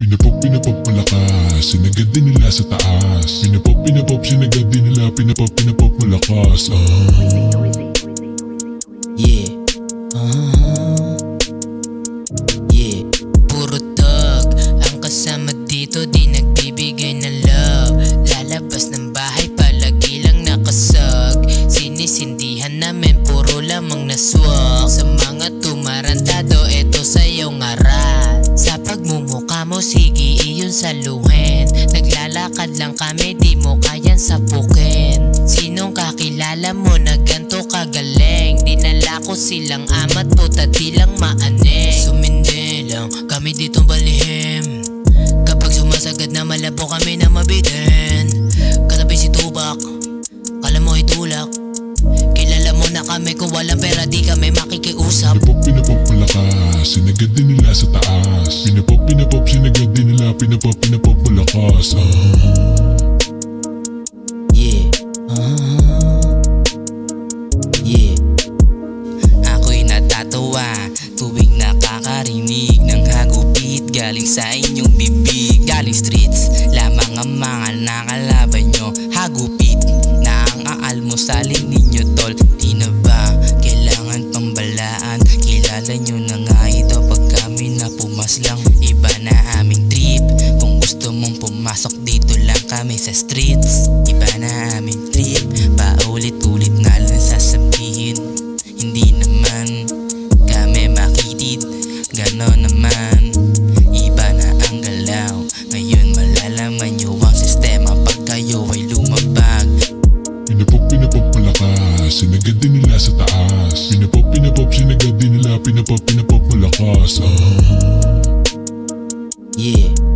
Pinapop malakas, sinagad din nila sa taas. Pinapop, sinagad din nila. Pinapop malakas. Yeah. Yeah. Puro tag ang kasama dito, di nagbibigay ng love. Lalabas ng bahay, palagi lang nakasag. Sinisindihan namin, puro lamang naswak. Sa mga tumarantado, eto sa'yo ngarat. Sa pagmumukha mo, sige iyon saluhin. Naglalakad lang kami, di mo kayang sapukin. Sinong kakilala mo na ganto kagaling? Dinala ko silang amat, puta di lang maane. Sumindi lang kami ditong balihim. Kapag sumasagad na malabo kami na mabitin. Katabi si Tubak, kala mo itulak. Kilala mo na kami, kung walang pera di kami makikiusap. Pinapop malakas, sinagad din nila sa taas. Pinapop, sinagad din nila. Pinapop malakas. Yeah. Yeah. Ako'y natatawa tuwing nakakarinig ng hagupit galing sa inyong bibig. Galing streets lamang ang mga nakalaban nyo. Hagupit na ang aalmusalin ninyo, tol. Di na ba kailangan pambalaan? Kilala nyo na nga ito pag kami na pumaslang. Iba na aming trip. Kung gusto mong pumasok dito lang kami sa streets. Iba na aming trip. Paulit-ulit na lang sasabihin. Hindi naman kami makitid, ganon naman. Iba na ang galaw. Ngayon malalaman nyo ang sistema pag kayo ay lumabag. Pinapop malakas, sinagad din nila sa taas. Pinapop, sinagad din nila. Pinapop malakas. Yeah.